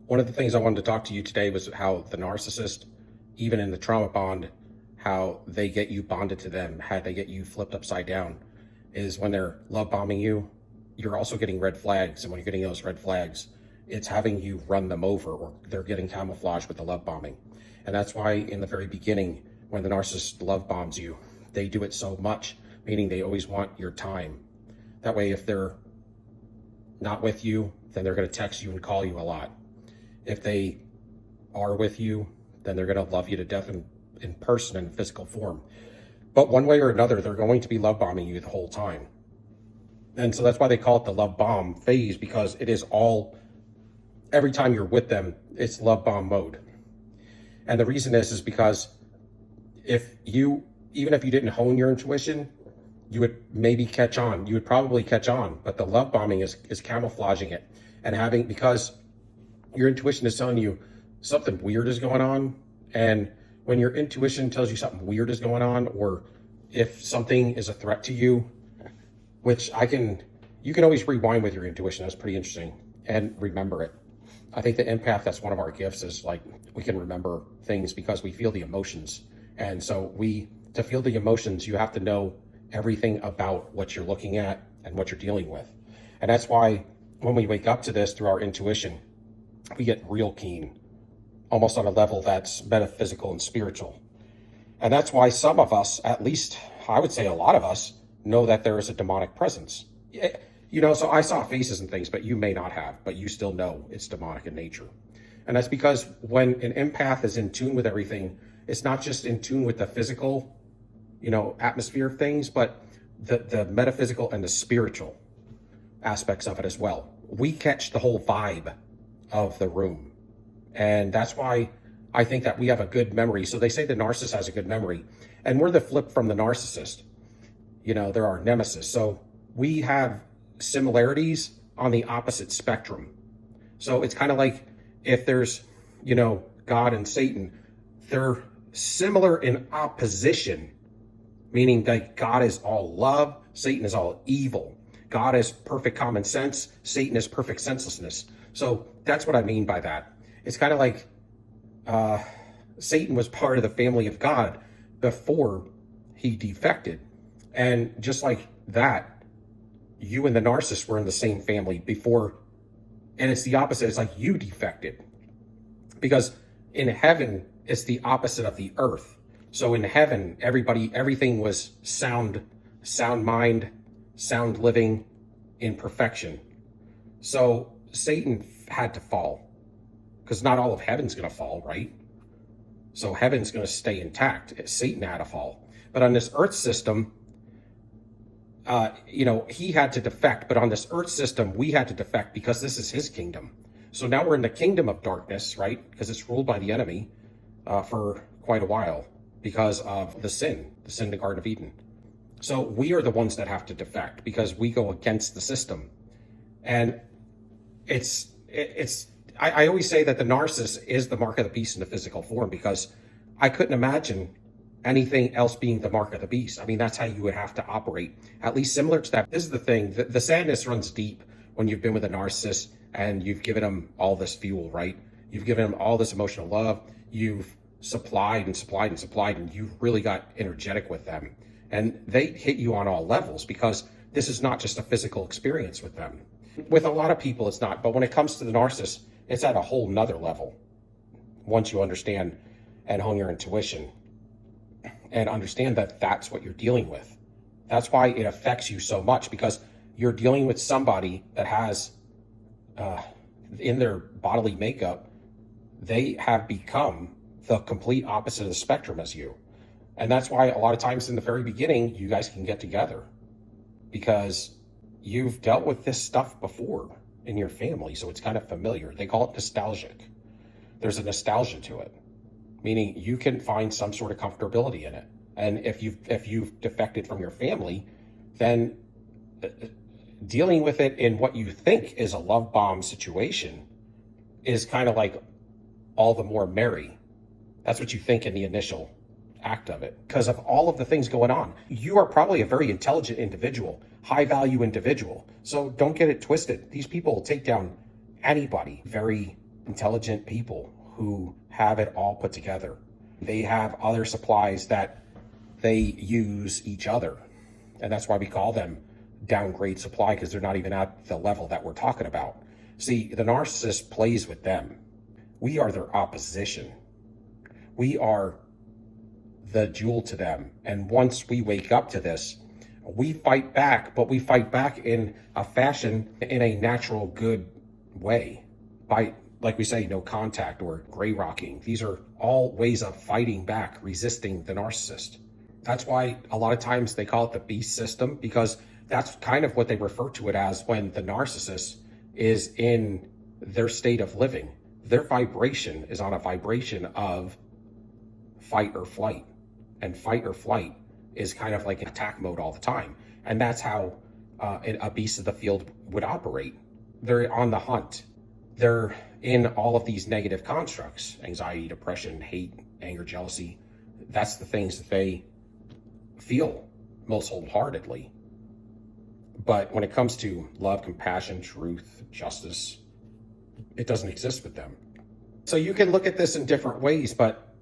One of the things I wanted to talk to you today was how the narcissist, even in the trauma bond, how they get you bonded to them, how they get you flipped upside down, is when they're love bombing you, you're also getting red flags. And when you're getting those red flags, it's having you run them over, or they're getting camouflaged with the love bombing. And that's why in the very beginning, when the narcissist love bombs you, they do it so much, meaning they always want your time. That way, if they're not with you, then they're going to text you and call you a lot. If they are with you, then they're going to love you to death in person and physical form. But one way or another, they're going to be love bombing you the whole time. And so that's why they call it the love bomb phase, because it is all, every time you're with them, it's love bomb mode. And the reason is because even if you didn't hone your intuition, you would maybe catch on. You would probably catch on, but the love bombing is camouflaging it. And because your intuition is telling you something weird is going on. And when your intuition tells you something weird is going on, or if something is a threat to you, which you can always rewind with your intuition. That's pretty interesting, and remember it. I think the empath, that's one of our gifts, is like we can remember things because we feel the emotions. And so to feel the emotions, you have to know everything about what you're looking at and what you're dealing with. And that's why when we wake up to this through our intuition, we get real keen, almost on a level that's metaphysical and spiritual. And that's why some of us, at least I would say a lot of us, know that there is a demonic presence. So I saw faces and things, but you may not have, but you still know it's demonic in nature. And that's because when an empath is in tune with everything, it's not just in tune with the physical, atmosphere of things, but the metaphysical and the spiritual aspects of it as well. We catch the whole vibe of the room. And that's why I think that we have a good memory. So they say the narcissist has a good memory, and we're the flip from the narcissist. They're our nemesis. So we have similarities on the opposite spectrum. So it's kind of like if there's, God and Satan, they're similar in opposition, meaning that God is all love, Satan is all evil. God is perfect common sense, Satan is perfect senselessness. So that's what I mean by that. It's kind of like Satan was part of the family of God before he defected. And just like that, you and the narcissist were in the same family before. And it's the opposite. It's like you defected. Because in heaven, it's the opposite of the earth. So in heaven, everything was sound mind, sound living, in perfection. So Satan had to fall, because not all of heaven's going to fall, right? So heaven's going to stay intact. Satan had to fall. But on this earth system, he had to defect. But on this earth system, we had to defect because this is his kingdom. So now we're in the kingdom of darkness, right? Because it's ruled by the enemy for quite a while because of the sin in the Garden of Eden. So we are the ones that have to defect because we go against the system. And I always say that the narcissist is the mark of the beast in the physical form, because I couldn't imagine anything else being the mark of the beast. I mean, that's how you would have to operate, at least similar to that. This is the thing, the sadness runs deep when you've been with a narcissist and you've given them all this fuel, right? You've given them all this emotional love. You've supplied and supplied and supplied, and you really got energetic with them. And they hit you on all levels, because this is not just a physical experience with them. With a lot of people, it's not. But when it comes to the narcissist, it's at a whole nother level. Once you understand and hone your intuition and understand that that's what you're dealing with. That's why it affects you so much, because you're dealing with somebody that has, in their bodily makeup, they have become the complete opposite of the spectrum as you. And that's why a lot of times in the very beginning, you guys can get together, because you've dealt with this stuff before in your family. So it's kind of familiar. They call it nostalgic. There's a nostalgia to it, meaning you can find some sort of comfortability in it. And if you've defected from your family, then dealing with it in what you think is a love bomb situation is kind of like all the more merry. That's what you think in the initial act of it, because of all of the things going on. You are probably a very intelligent individual, high value individual. So don't get it twisted. These people will take down anybody very intelligent people who have it all put together. They have other supplies that they use each other. And that's why we call them downgrade supply, because they're not even at the level that we're talking about. See, the narcissist plays with them. We are their opposition. We are the jewel to them. And once we wake up to this, we fight back, but we fight back in a fashion, in a natural, good way. By, like we say, no contact or gray rocking. These are all ways of fighting back, resisting the narcissist. That's why a lot of times they call it the beast system, because that's kind of what they refer to it as when the narcissist is in their state of living. Their vibration is on a vibration of fight or flight. And fight or flight is kind of like attack mode all the time. And that's how a beast of the field would operate. They're on the hunt. They're in all of these negative constructs: anxiety, depression, hate, anger, jealousy. That's the things that they feel most wholeheartedly. But when it comes to love, compassion, truth, justice, it doesn't exist with them. So you can look at this in different ways, but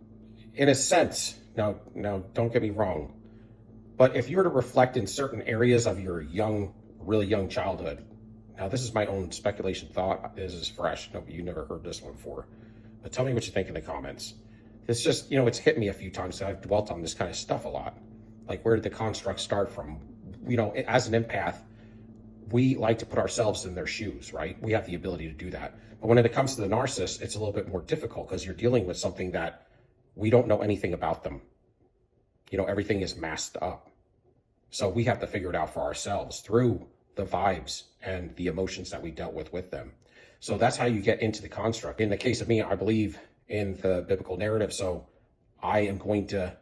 in a sense, now don't get me wrong, but if you were to reflect in certain areas of your really young childhood, now this is my own speculation thought, this is fresh, no, you never heard this one before, but tell me what you think in the comments. It's just, it's hit me a few times, I've dwelt on this kind of stuff a lot. Like, where did the construct start from? As an empath, we like to put ourselves in their shoes, right? We have the ability to do that. But when it comes to the narcissist, it's a little bit more difficult, because you're dealing with something that we don't know anything about them. Everything is masked up. So we have to figure it out for ourselves through the vibes and the emotions that we dealt with them. So that's how you get into the construct. In the case of me, I believe in the biblical narrative, so I am going to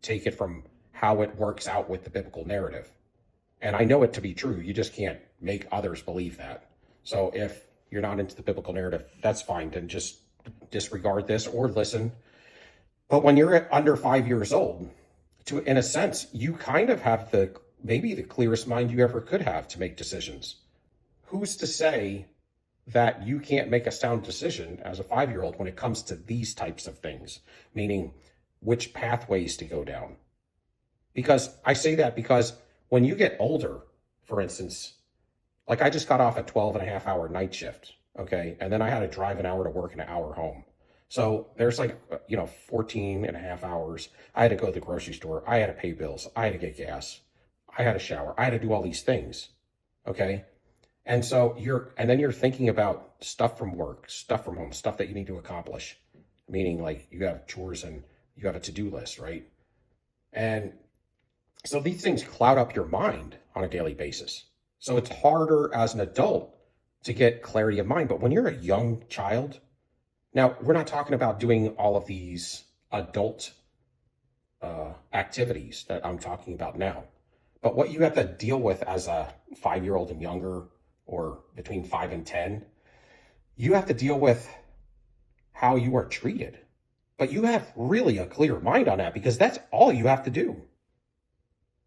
take it from how it works out with the biblical narrative. And I know it to be true. You just can't make others believe that. So if you're not into the biblical narrative, that's fine. Then just disregard this or listen. But when you're under 5 years old, in a sense, you kind of have maybe the clearest mind you ever could have to make decisions. Who's to say that you can't make a sound decision as a 5-year-old when it comes to these types of things? Meaning, which pathways to go down. Because I say that because when you get older, for instance, like I just got off a 12-and-a-half-hour night shift, okay? And then I had to drive an hour to work and an hour home. So there's 14 and a half hours. I had to go to the grocery store. I had to pay bills. I had to get gas. I had to shower. I had to do all these things, okay? And so then you're thinking about stuff from work, stuff from home, stuff that you need to accomplish, meaning like you have chores and you have a to-do list, right? And so these things cloud up your mind on a daily basis. So it's harder as an adult to get clarity of mind. But when you're a young child, now we're not talking about doing all of these adult activities that I'm talking about now. But what you have to deal with as a 5-year-old and younger, or between 5 and 10, you have to deal with how you are treated. But you have really a clear mind on that, because that's all you have to do.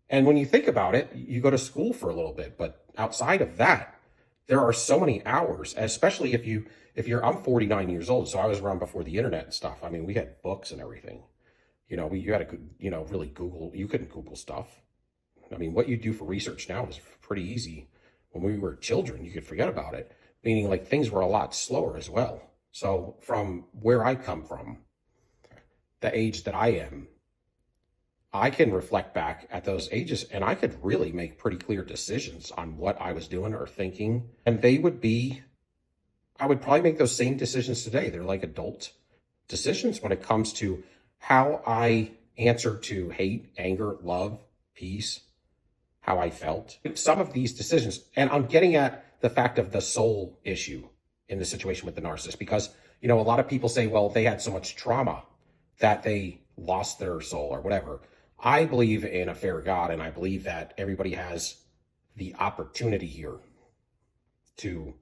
And when you think about it, you go to school for a little bit, but outside of that, there are so many hours, especially I'm 49 years old, so I was around before the internet and stuff. I mean, we had books and everything. You had to, really Google. You couldn't Google stuff. I mean, what you do for research now is pretty easy. When we were children, you could forget about it, meaning like things were a lot slower as well. So from where I come from, the age that I am, I can reflect back at those ages and I could really make pretty clear decisions on what I was doing or thinking. And I would probably make those same decisions today. They're like adult decisions when it comes to how I answer to hate, anger, love, peace, how I felt. Some of these decisions, and I'm getting at the fact of the soul issue in the situation with the narcissist, because, a lot of people say, well, they had so much trauma that they lost their soul or whatever. I believe in a fair God, and I believe that everybody has the opportunity here to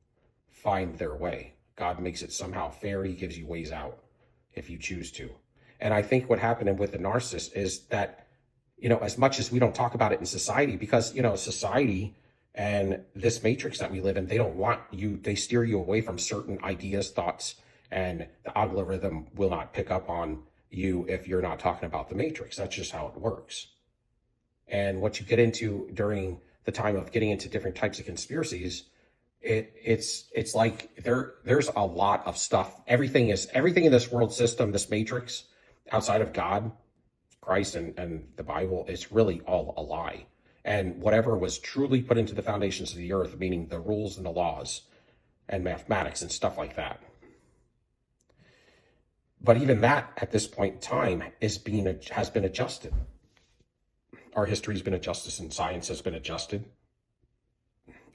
find their way. God makes it somehow fair. He gives you ways out if you choose to. And I think what happened with the narcissist is that, as much as we don't talk about it in society, because, society and this matrix that we live in, they don't want you, they steer you away from certain ideas, thoughts, and the algorithm will not pick up on you if you're not talking about the matrix. That's just how it works. And what you get into during the time of getting into different types of conspiracies, it's like there's a lot of stuff. Everything in this world system, this matrix, outside of God, Christ, and the Bible, is really all a lie. And whatever was truly put into the foundations of the earth, meaning the rules and the laws and mathematics and stuff like that. But even that, at this point in time, has been adjusted. Our history's been adjusted, and science has been adjusted.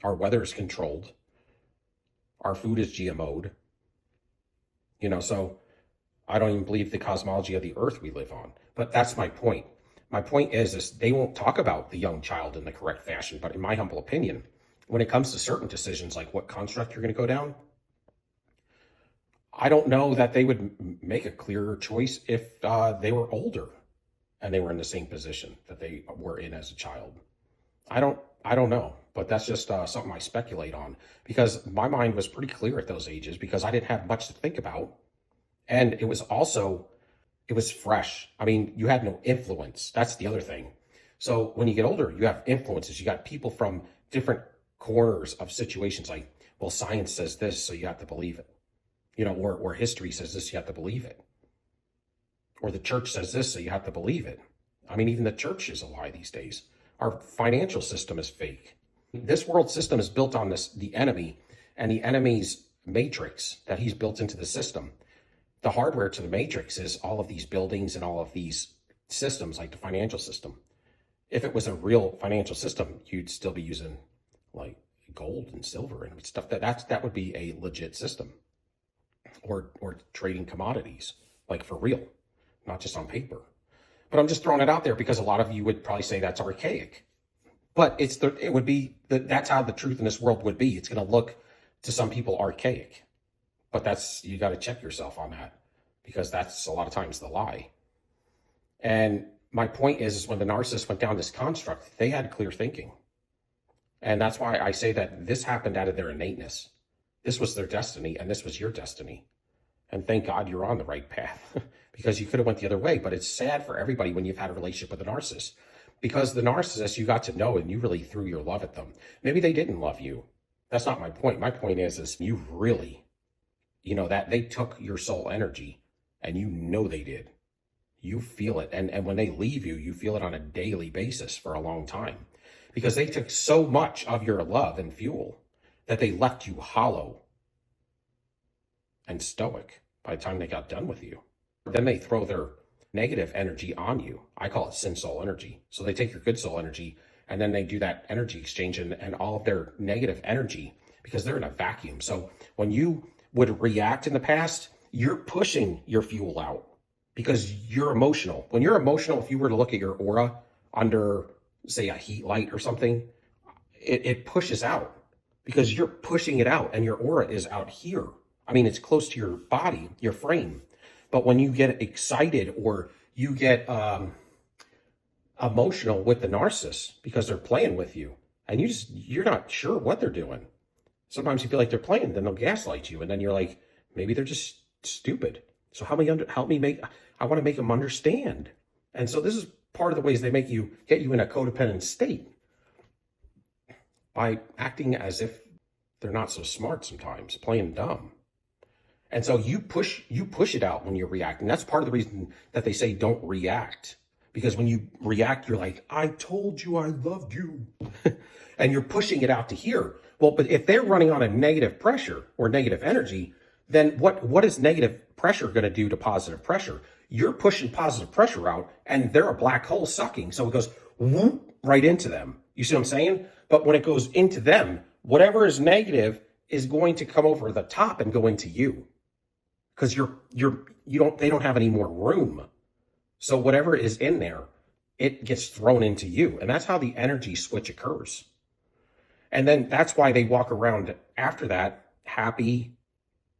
Our weather is controlled. Our food is GMO'd. So I don't even believe the cosmology of the earth we live on. But that's my point. My point is they won't talk about the young child in the correct fashion. But in my humble opinion, when it comes to certain decisions, like what construct you're going to go down, I don't know that they would make a clearer choice if they were older and they were in the same position that they were in as a child. I don't know, but that's just something I speculate on, because my mind was pretty clear at those ages because I didn't have much to think about. And it was fresh. I mean, you had no influence. That's the other thing. So when you get older, you have influences. You got people from different corners of situations, like, well, science says this, so you have to believe it. Or history says this, you have to believe it. Or the church says this, so you have to believe it. I mean, even the church is a lie these days. Our financial system is fake. This world system is built on the enemy and the enemy's matrix that he's built into the system. The hardware to the matrix is all of these buildings and all of these systems, like the financial system. If it was a real financial system, you'd still be using like gold and silver and stuff. That would be a legit system. Or trading commodities, like for real, not just on paper. But I'm just throwing it out there because a lot of you would probably say that's archaic. But that's how the truth in this world would be. It's going to look to some people archaic. But you got to check yourself on that, because that's a lot of times the lie. And my point is when the narcissist went down this construct, they had clear thinking. And that's why I say that this happened out of their innateness. This was their destiny, and this was your destiny. And thank God you're on the right path, because you could have went the other way. But it's sad for everybody when you've had a relationship with a narcissist, because the narcissist you got to know and you really threw your love at them. Maybe they didn't love you. That's not my point. My point is you really, that they took your soul energy, and they did. You feel it. And when they leave you, you feel it on a daily basis for a long time, because they took so much of your love and fuel that they left you hollow and stoic by the time they got done with you. Then they throw their negative energy on you. I call it sin soul energy. So they take your good soul energy, and then they do that energy exchange and all of their negative energy, because they're in a vacuum. So when you would react in the past, you're pushing your fuel out because you're emotional. When you're emotional, if you were to look at your aura under, say, a heat light or something, it pushes out, because you're pushing it out, and your aura is out here. I mean, it's close to your body, your frame. But when you get excited or you get emotional with the narcissist because they're playing with you, and you're not sure what they're doing. Sometimes you feel like they're playing, then they'll gaslight you, and then you're like, maybe they're just stupid. So I want to make them understand. And so this is part of the ways they get you in a codependent state, by acting as if they're not so smart sometimes, playing dumb. And so you push it out when you're reacting. That's part of the reason that they say don't react. Because when you react, you're like, I told you I loved you. And you're pushing it out to here. Well, but if they're running on a negative pressure or negative energy, then what is negative pressure going to do to positive pressure? You're pushing positive pressure out, and they're a black hole sucking. So it goes whoop right into them. You see what I'm saying? But when it goes into them, whatever is negative is going to come over the top and go into you, because they don't have any more room. So whatever is in there, it gets thrown into you. And that's how the energy switch occurs. And then that's why they walk around after that happy,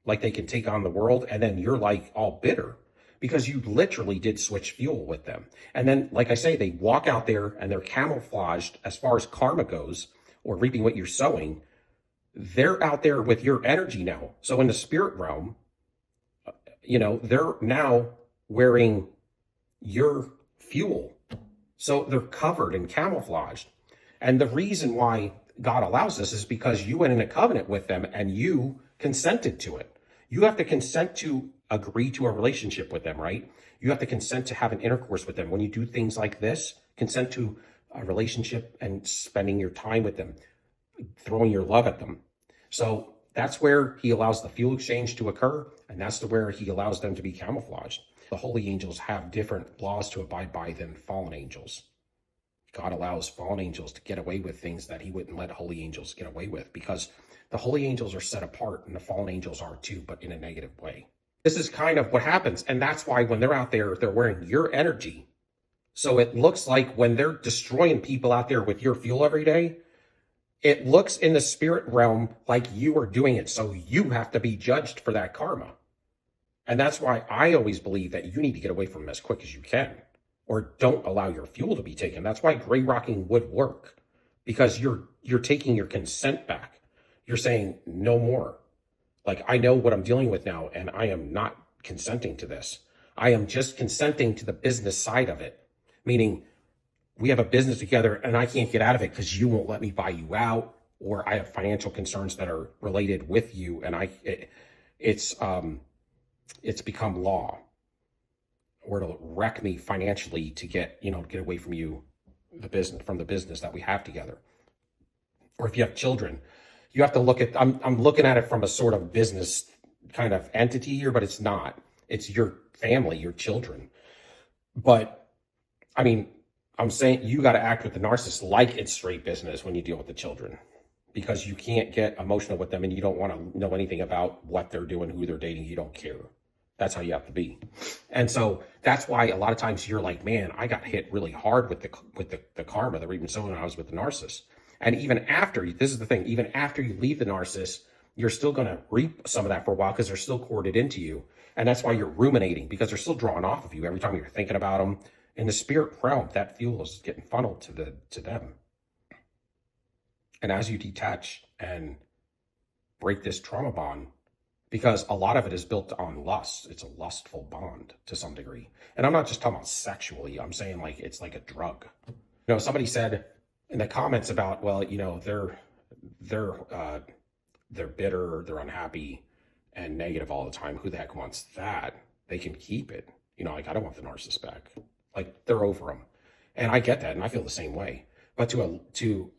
like they can take on the world. And then you're like all bitter because you literally did switch fuel with them. And then, like I say, they walk out there and they're camouflaged as far as karma goes, or reaping what you're sowing. They're out there with your energy now. So in the spirit realm, they're now wearing your fuel. So they're covered and camouflaged. And the reason why God allows this is because you went in a covenant with them and you consented to it. You have to consent to agree to a relationship with them, right? You have to consent to have an intercourse with them. When you do things like this, consent to a relationship and spending your time with them, throwing your love at them. So that's where he allows the fuel exchange to occur, and that's where he allows them to be camouflaged. The holy angels have different laws to abide by than fallen angels. God allows fallen angels to get away with things that he wouldn't let holy angels get away with, because the holy angels are set apart and the fallen angels are too, but in a negative way. This is kind of what happens. And that's why when they're out there, they're wearing your energy. So it looks like when they're destroying people out there with your fuel every day, it looks in the spirit realm like you are doing it. So you have to be judged for that karma. And that's why I always believe that you need to get away from them as quick as you can, or don't allow your fuel to be taken. That's why gray rocking would work, because you're taking your consent back. You're saying no more. Like, I know what I'm dealing with now, and I am not consenting to this. I am just consenting to the business side of it, meaning we have a business together and I can't get out of it because you won't let me buy you out, or I have financial concerns that are related with you, and it's become law, or to wreck me financially to get away from you, from the business that we have together. Or if you have children, you have to look at, I'm looking at it from a sort of business kind of entity here, but it's not. It's your family, your children. But I mean, I'm saying you got to act with the narcissist like it's straight business when you deal with the children, because you can't get emotional with them and you don't want to know anything about what they're doing, who they're dating. You don't care. That's how you have to be. And so that's why a lot of times you're like, man, I got hit really hard with the karma, the even so when I was with the narcissist. And even after, this is the thing, even after you leave the narcissist, you're still going to reap some of that for a while because they're still corded into you. And that's why you're ruminating, because they're still drawing off of you every time you're thinking about them. In the spirit realm, that fuel is getting funneled to them. And as you detach and break this trauma bond, because a lot of it is built on lust. It's a lustful bond to some degree. And I'm not just talking about sexually. I'm saying like it's like a drug. Somebody said in the comments about, well, they're bitter, they're unhappy and negative all the time. Who the heck wants that? They can keep it. Like, I don't want the narcissist back. Like, they're over them. And I get that, and I feel the same way. But to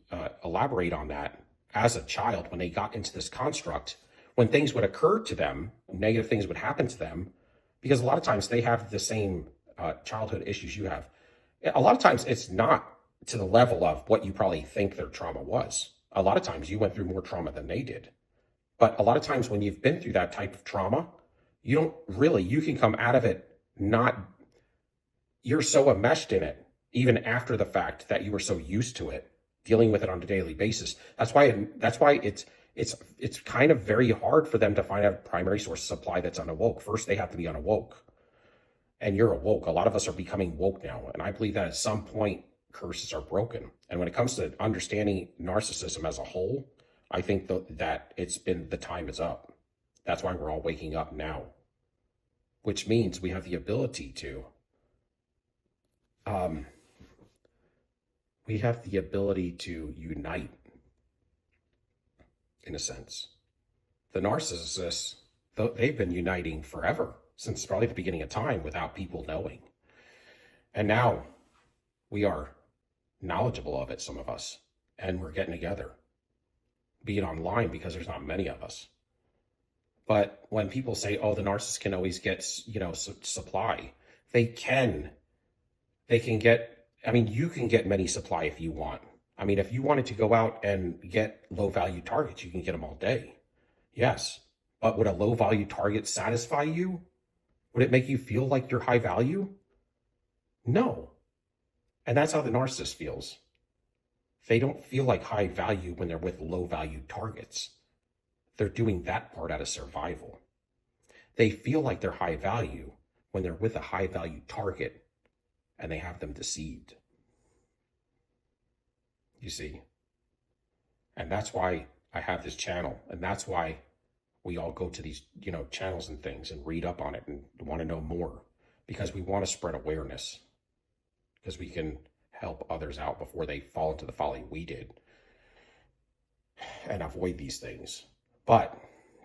elaborate on that, as a child, when they got into this construct, when things would occur to them, negative things would happen to them, because a lot of times they have the same childhood issues you have. A lot of times it's not to the level of what you probably think their trauma was. A lot of times you went through more trauma than they did. But a lot of times when you've been through that type of trauma, you can come out of it you're so enmeshed in it, even after the fact, that you were so used to it, dealing with it on a daily basis. That's why it's kind of very hard for them to find a primary source of supply that's unawoke. First, they have to be unawoke. And you're awoke. A lot of us are becoming woke now. And I believe that at some point, curses are broken. And when it comes to understanding narcissism as a whole, I think that the time is up. That's why we're all waking up now, which means we have the ability to unite, in a sense. The narcissists, they've been uniting forever, since probably the beginning of time, without people knowing. And now we are knowledgeable of it, some of us, and we're getting together, be it online, because there's not many of us. But when people say, oh, the narcissist can always get, supply, they can get, you can get many supply if you want. If you wanted to go out and get low value targets, you can get them all day. Yes. But would a low value target satisfy you? Would it make you feel like you're high value? No. And that's how the narcissist feels. They don't feel like high value when they're with low value targets. They're doing that part out of survival. They feel like they're high value when they're with a high value target and they have them deceived. You see? And that's why I have this channel. And that's why We all go to these, channels and things and read up on it and want to know more because we want to spread awareness because we can help others out before they fall into the folly we did and avoid these things. But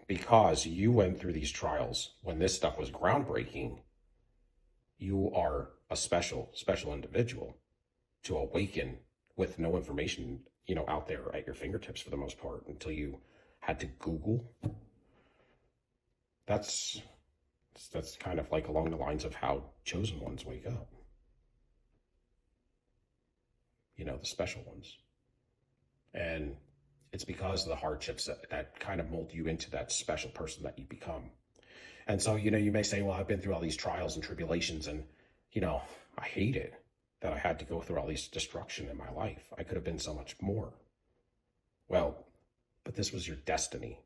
because you went through these trials when this stuff was groundbreaking, you are a special individual to awaken with no information, out there at your fingertips for the most part until you had to Google. That's kind of like along the lines of how chosen ones wake up. The special ones. And it's because of the hardships that kind of mold you into that special person that you become. And so, you may say, well, I've been through all these trials and tribulations and, I hate it that I had to go through all these destruction in my life. I could have been so much more. Well, but this was your destiny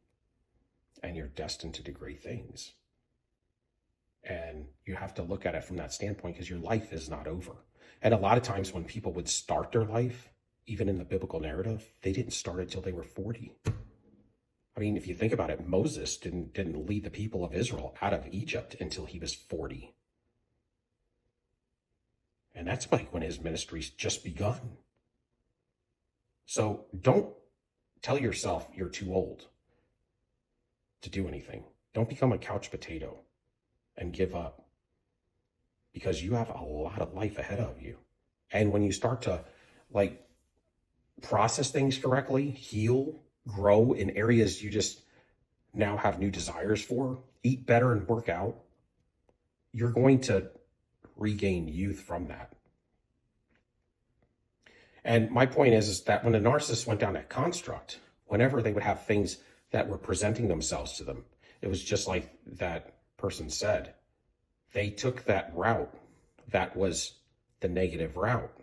and you're destined to do great things. And you have to look at it from that standpoint because your life is not over. And a lot of times when people would start their life, even in the biblical narrative, they didn't start it till they were 40. I mean, if you think about it, Moses didn't lead the people of Israel out of Egypt until he was 40. And that's like when his ministry's just begun. So don't tell yourself you're too old to do anything. Don't become a couch potato and give up because you have a lot of life ahead of you. And when you start to process things correctly, heal, grow in areas you just now have new desires for, eat better and work out, you're going to regain youth from that. And my point is that when the narcissist went down that construct, whenever they would have things that were presenting themselves to them, it was just like that person said, they took that route that was the negative route.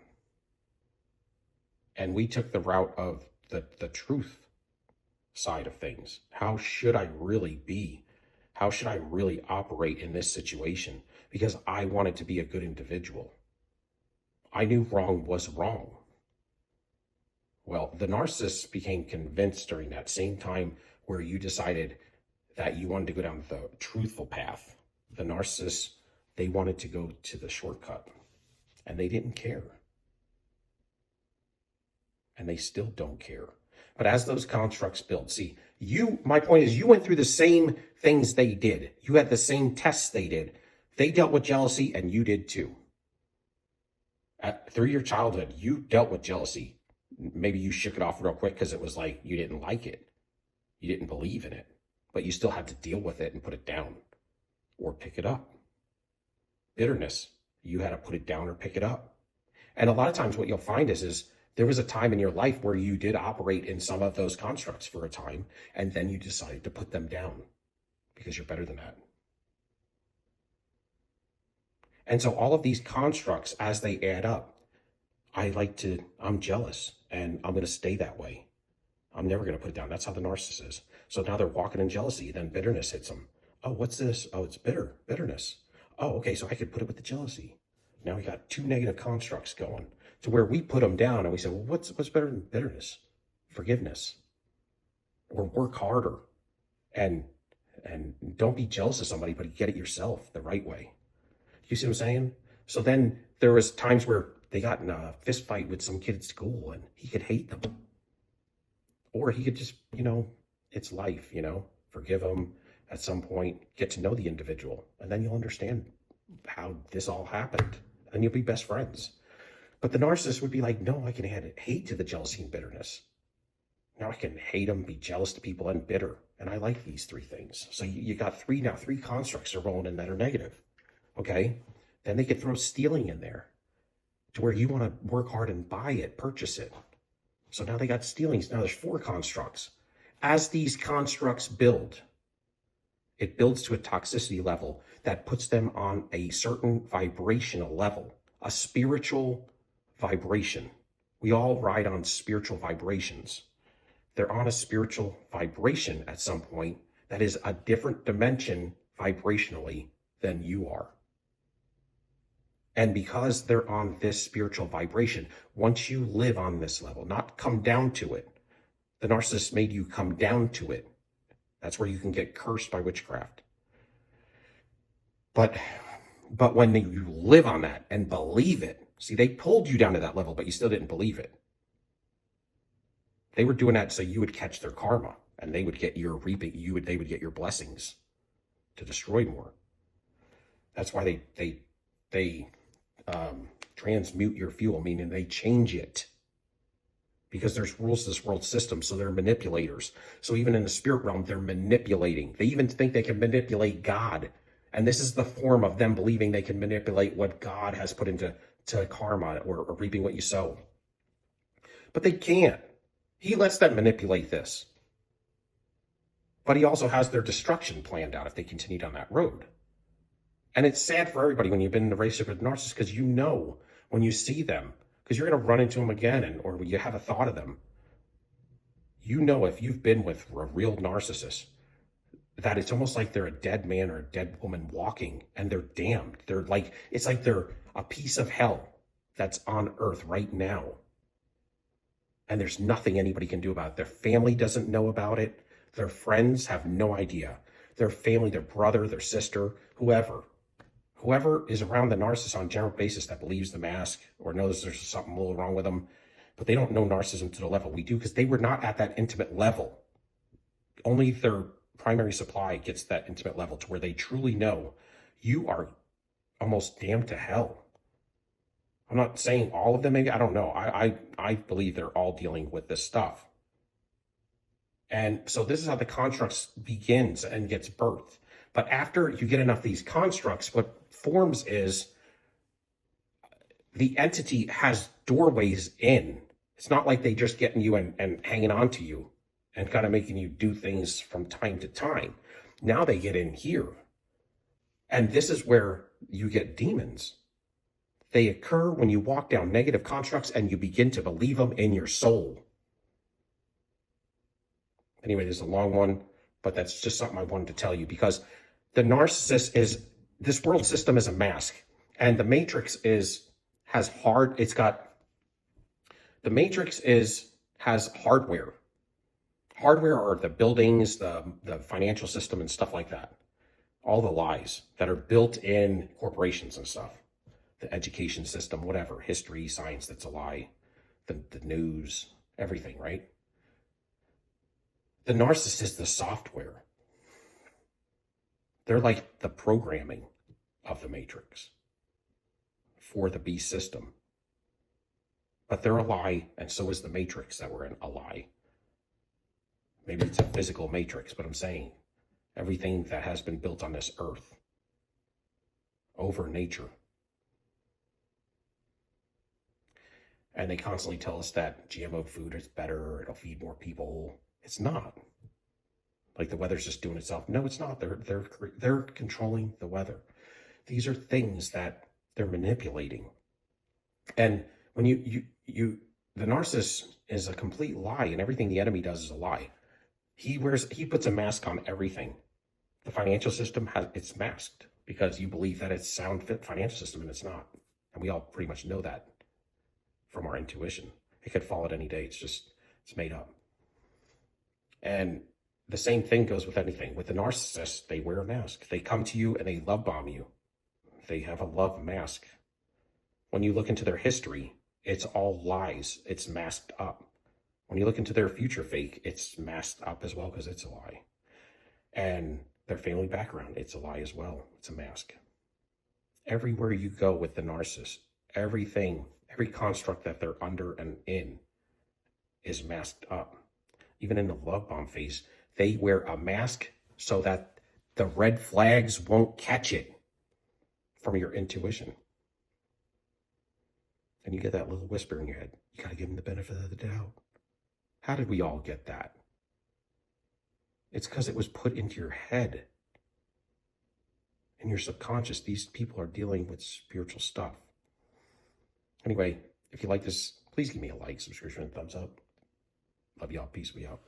And we took the route of the truth side of things. How should I really be? How should I really operate in this situation? Because I wanted to be a good individual. I knew wrong was wrong. Well, the narcissist became convinced during that same time where you decided that you wanted to go down the truthful path. The narcissists, they wanted to go to the shortcut and they didn't care. And they still don't care. But as those constructs build, my point is you went through the same things they did. You had the same tests they did. They dealt with jealousy and you did too. Through your childhood, you dealt with jealousy. Maybe you shook it off real quick because it was like you didn't like it. You didn't believe in it. But you still had to deal with it and put it down or pick it up. Bitterness, you had to put it down or pick it up. And a lot of times what you'll find is there was a time in your life where you did operate in some of those constructs for a time, and then you decided to put them down because you're better than that. And so all of these constructs, as they add up, I'm jealous and I'm going to stay that way. I'm never going to put it down. That's how the narcissist is. So now they're walking in jealousy. Then bitterness hits them. Oh, what's this? Oh, it's bitterness. Oh, okay. So I could put it with the jealousy. Now we got two negative constructs going to where we put them down and we say, well, what's better than bitterness? Forgiveness. Or work harder and don't be jealous of somebody, but get it yourself the right way. You see what I'm saying? So then there was times where they got in a fist fight with some kid at school and he could hate them. Or he could just, it's life, forgive them at some point, get to know the individual. And then you'll understand how this all happened and you'll be best friends. But the narcissist would be like, no, I can add hate to the jealousy and bitterness. Now I can hate them, be jealous to people, and bitter. And I like these three things. So you got three constructs are rolling in that are negative. Okay? Then they could throw stealing in there to where you want to work hard and buy it, purchase it. So now they got stealing. Now there's 4 constructs. As these constructs build, it builds to a toxicity level that puts them on a certain vibrational level, a spiritual vibration. We all ride on spiritual vibrations. They're on a spiritual vibration at some point that is a different dimension vibrationally than you are. And because they're on this spiritual vibration, once you live on this level, not come down to it, the narcissist made you come down to it That's where you can get cursed by witchcraft. But when you live on that and believe it, see, they pulled you down to that level, but you still didn't believe it. They were doing that so you would catch their karma, and they would get your reaping. They would get your blessings to destroy more. That's why they transmute your fuel, meaning they change it, because there's rules to this world system. So they're manipulators. So even in the spirit realm, they're manipulating. They even think they can manipulate God. And this is the form of them believing they can manipulate what God has put into karma, or reaping what you sow. But they can't. He lets them manipulate this. But he also has their destruction planned out if they continue down that road. And it's sad for everybody when you've been in a relationship with narcissists, because you know when you see them, because you're going to run into them again, or when you have a thought of them, you know if you've been with a real narcissist, that it's almost like they're a dead man or a dead woman walking, and they're damned. They're like, it's like they're a piece of hell that's on earth right now. And there's nothing anybody can do about it. Their family doesn't know about it. Their friends have no idea. Their family, their brother, their sister, whoever is around the narcissist on a general basis that believes the mask or knows there's something a little wrong with them, but they don't know narcissism to the level we do, because they were not at that intimate level. Only their primary supply gets that intimate level to where they truly know you are almost damned to hell. I'm not saying all of them, maybe, I don't know. I believe they're all dealing with this stuff. And so this is how the constructs begins and gets birthed. But after you get enough of these constructs, what forms is the entity has doorways in. It's not like they just getting you and hanging on to you and kind of making you do things from time to time. Now they get in here. And this is where you get demons. They occur when you walk down negative constructs and you begin to believe them in your soul. Anyway, this is a long one, but that's just something I wanted to tell you, because the narcissist is, this world system is a mask, and the matrix has hardware. Hardware are the buildings, the financial system and stuff like that. All the lies that are built in corporations and stuff. The education system, whatever, history, science, that's a lie. The news, everything, right? The narcissist is the software. They're like the programming of the matrix for the beast system. But they're a lie, and so is the matrix that we're in, a lie. Maybe it's a physical matrix, but I'm saying everything that has been built on this earth over nature. And they constantly tell us that GMO food is better, it'll feed more people. It's not. Like the weather's just doing itself. No, it's not. They're controlling the weather. These are things that they're manipulating. And when the narcissist is a complete lie, and everything the enemy does is a lie. He puts a mask on everything. The financial system it's masked because you believe that it's sound fit financial system, and it's not. And we all pretty much know that from our intuition. It could fall at any day. It's made up. And the same thing goes with anything. With the narcissist, they wear a mask. They come to you and they love bomb you. They have a love mask. When you look into their history, it's all lies. It's masked up. When you look into their future fake, it's masked up as well because it's a lie. And their family background, it's a lie as well. It's a mask. Everywhere you go with the narcissist, everything, every construct that they're under and in is masked up. Even in the love bomb phase, they wear a mask so that the red flags won't catch it from your intuition. And you get that little whisper in your head. You got to give them the benefit of the doubt. How did we all get that? It's because it was put into your head. In your subconscious, these people are dealing with spiritual stuff. Anyway, if you like this, please give me a like, subscription, and thumbs up. Love y'all. Peace. We out.